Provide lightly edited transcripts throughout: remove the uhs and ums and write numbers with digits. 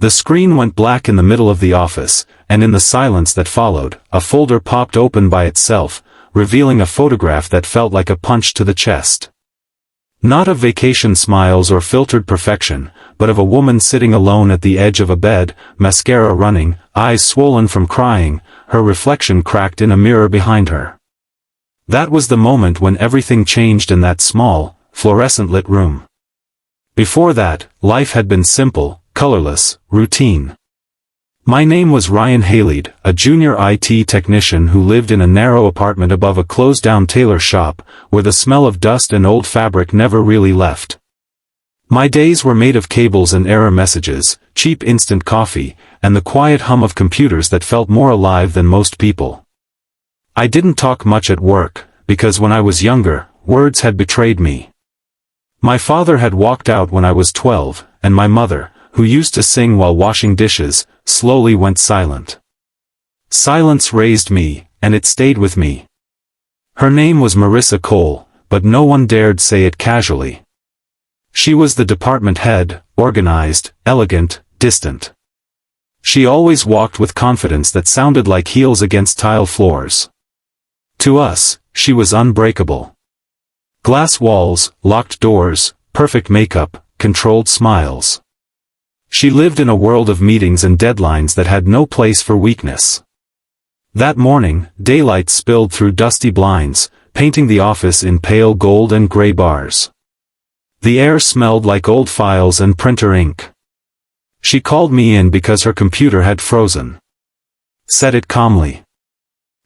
The screen went black in the middle of the office, and in the silence that followed, a folder popped open by itself, revealing a photograph that felt like a punch to the chest. Not of vacation smiles or filtered perfection, but of a woman sitting alone at the edge of a bed, mascara running, eyes swollen from crying, her reflection cracked in a mirror behind her. That was the moment when everything changed in that small, fluorescent-lit room. Before that, life had been simple, colorless, routine. My name was Ryan Haley'd, a junior IT technician who lived in a narrow apartment above a closed-down tailor shop, where the smell of dust and old fabric never really left. My days were made of cables and error messages, cheap instant coffee, and the quiet hum of computers that felt more alive than most people. I didn't talk much at work, because when I was younger, words had betrayed me. My father had walked out when I was 12, and my mother, who used to sing while washing dishes, slowly went silent. Silence raised me, and it stayed with me. Her name was Marissa Cole, but no one dared say it casually. She was the department head, organized, elegant, distant. She always walked with confidence that sounded like heels against tile floors. To us, she was unbreakable. Glass walls, locked doors, perfect makeup, controlled smiles. She lived in a world of meetings and deadlines that had no place for weakness. That morning, daylight spilled through dusty blinds, painting the office in pale gold and gray bars. The air smelled like old files and printer ink. She called me in because her computer had frozen. Said it calmly.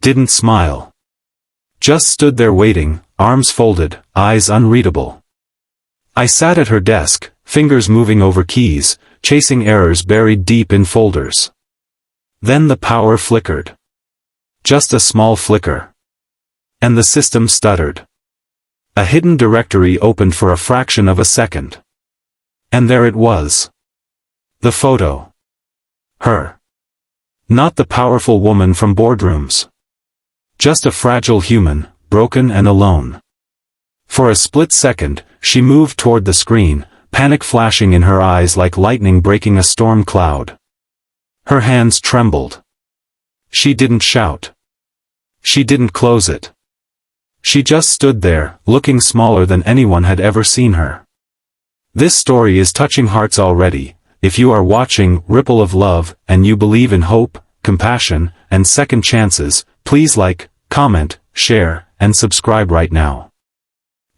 Didn't smile. Just stood there waiting, arms folded, eyes unreadable. I sat at her desk, fingers moving over keys, chasing errors buried deep in folders. Then the power flickered. Just a small flicker. And the system stuttered. A hidden directory opened for a fraction of a second. And there it was. The photo. Her. Not the powerful woman from boardrooms. Just a fragile human, broken and alone. For a split second, she moved toward the screen, panic flashing in her eyes like lightning breaking a storm cloud. Her hands trembled. She didn't shout. She didn't close it. She just stood there, looking smaller than anyone had ever seen her. This story is touching hearts already. If you are watching Ripple of Love, and you believe in hope, compassion, and second chances, please like, comment, share, and subscribe right now.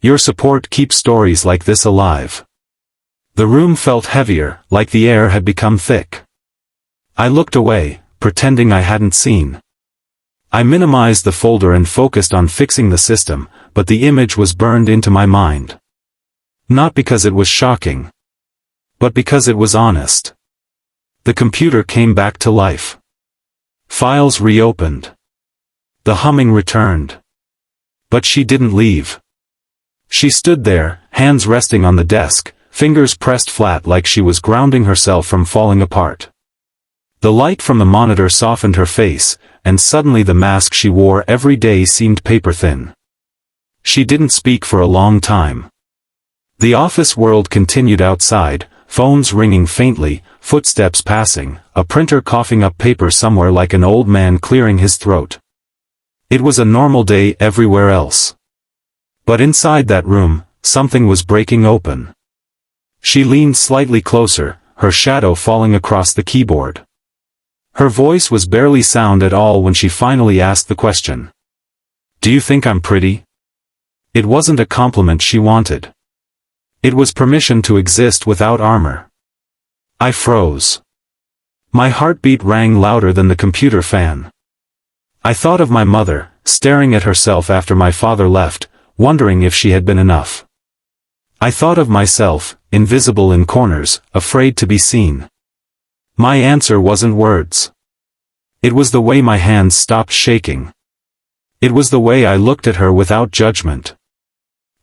Your support keeps stories like this alive. The room felt heavier, like the air had become thick. I looked away, pretending I hadn't seen. I minimized the folder and focused on fixing the system, but the image was burned into my mind. Not because it was shocking, but because it was honest. The computer came back to life. Files reopened. The humming returned. But she didn't leave. She stood there, hands resting on the desk, fingers pressed flat like she was grounding herself from falling apart. The light from the monitor softened her face, and suddenly the mask she wore every day seemed paper-thin. She didn't speak for a long time. The office world continued outside, phones ringing faintly, footsteps passing, a printer coughing up paper somewhere like an old man clearing his throat. It was a normal day everywhere else. But inside that room, something was breaking open. She leaned slightly closer, her shadow falling across the keyboard. Her voice was barely sound at all when she finally asked the question. Do you think I'm pretty? It wasn't a compliment she wanted. It was permission to exist without armor. I froze. My heartbeat rang louder than the computer fan. I thought of my mother, staring at herself after my father left, wondering if she had been enough. I thought of myself, invisible in corners, afraid to be seen. My answer wasn't words. It was the way my hands stopped shaking. It was the way I looked at her without judgment.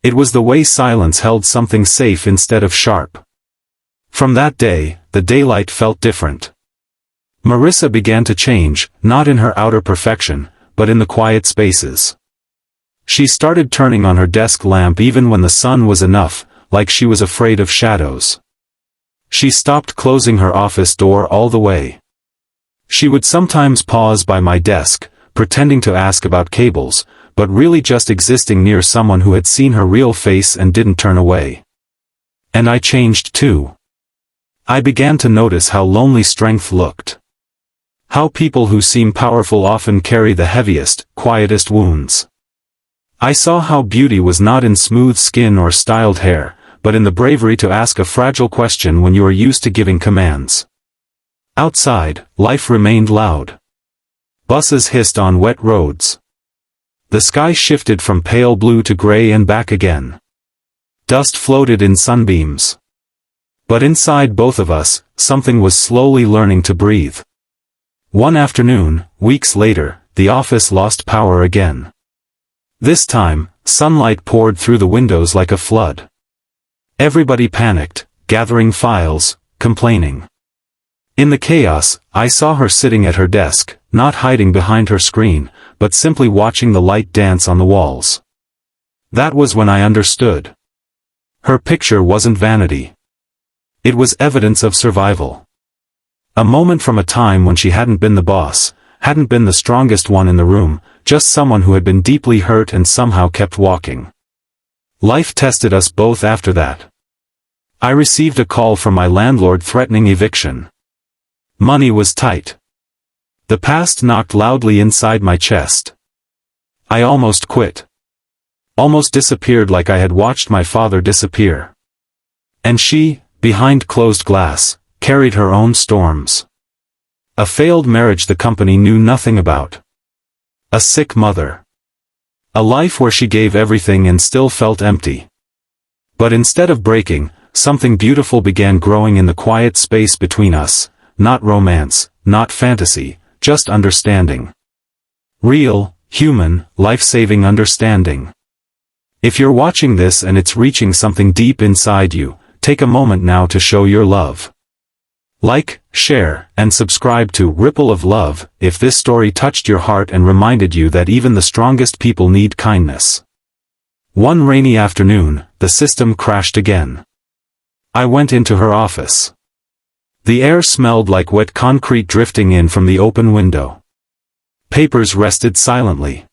It was the way silence held something safe instead of sharp. From that day, the daylight felt different. Marissa began to change, not in her outer perfection, but in the quiet spaces. She started turning on her desk lamp even when the sun was enough, like she was afraid of shadows. She stopped closing her office door all the way. She would sometimes pause by my desk, pretending to ask about cables, but really just existing near someone who had seen her real face and didn't turn away. And I changed too. I began to notice how lonely strength looked. How people who seem powerful often carry the heaviest, quietest wounds. I saw how beauty was not in smooth skin or styled hair, but in the bravery to ask a fragile question when you are used to giving commands. Outside, life remained loud. Buses hissed on wet roads. The sky shifted from pale blue to gray and back again. Dust floated in sunbeams. But inside both of us, something was slowly learning to breathe. One afternoon, weeks later, the office lost power again. This time, sunlight poured through the windows like a flood. Everybody panicked, gathering files, complaining. In the chaos, I saw her sitting at her desk, not hiding behind her screen, but simply watching the light dance on the walls. That was when I understood. Her picture wasn't vanity. It was evidence of survival. A moment from a time when she hadn't been the boss, hadn't been the strongest one in the room, just someone who had been deeply hurt and somehow kept walking. Life tested us both after that. I received a call from my landlord threatening eviction. Money was tight. The past knocked loudly inside my chest. I almost quit. Almost disappeared like I had watched my father disappear. And she, behind closed glass, carried her own storms. A failed marriage the company knew nothing about. A sick mother. A life where she gave everything and still felt empty. But instead of breaking, something beautiful began growing in the quiet space between us, not romance, not fantasy, just understanding. Real, human, life-saving understanding. If you're watching this and it's reaching something deep inside you, take a moment now to show your love. Like, share, and subscribe to Ripple of Love if this story touched your heart and reminded you that even the strongest people need kindness. One rainy afternoon, the system crashed again. I went into her office. The air smelled like wet concrete drifting in from the open window. Papers rested silently.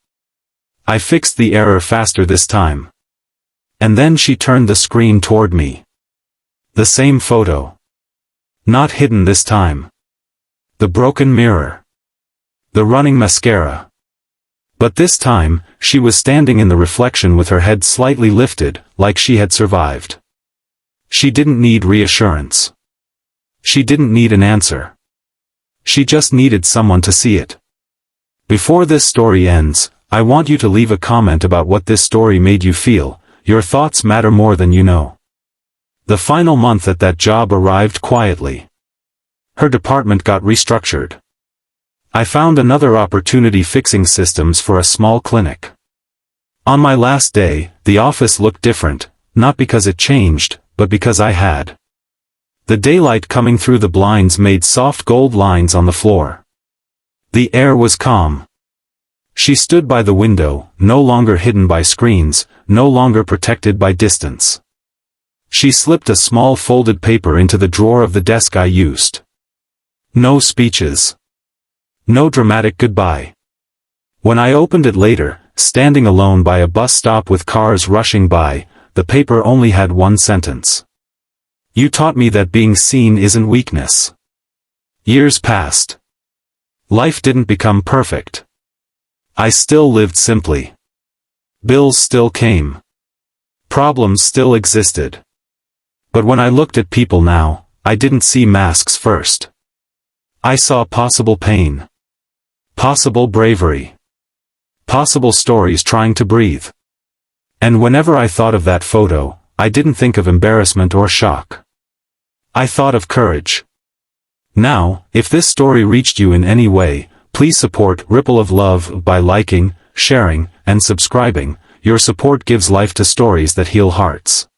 I fixed the error faster this time. And then she turned the screen toward me. The same photo. Not hidden this time. The broken mirror. The running mascara. But this time, she was standing in the reflection with her head slightly lifted, like she had survived. She didn't need reassurance. She didn't need an answer. She just needed someone to see it. Before this story ends, I want you to leave a comment about what this story made you feel. Your thoughts matter more than you know. The final month at that job arrived quietly. Her department got restructured. I found another opportunity fixing systems for a small clinic. On my last day, the office looked different, not because it changed, but because I had. The daylight coming through the blinds made soft gold lines on the floor. The air was calm. She stood by the window, no longer hidden by screens, no longer protected by distance. She slipped a small folded paper into the drawer of the desk I used. No speeches. No dramatic goodbye. When I opened it later, standing alone by a bus stop with cars rushing by, the paper only had one sentence. You taught me that being seen isn't weakness. Years passed. Life didn't become perfect. I still lived simply. Bills still came. Problems still existed. But when I looked at people now, I didn't see masks first. I saw possible pain. Possible bravery. Possible stories trying to breathe. And whenever I thought of that photo, I didn't think of embarrassment or shock. I thought of courage. Now, if this story reached you in any way, please support Ripple of Love by liking, sharing, and subscribing. Your support gives life to stories that heal hearts.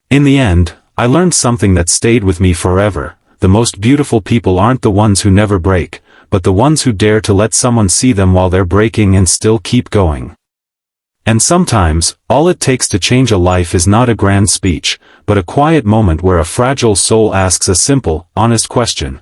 In the end, I learned something that stayed with me forever. The most beautiful people aren't the ones who never break, but the ones who dare to let someone see them while they're breaking and still keep going. And sometimes, all it takes to change a life is not a grand speech, but a quiet moment where a fragile soul asks a simple, honest question,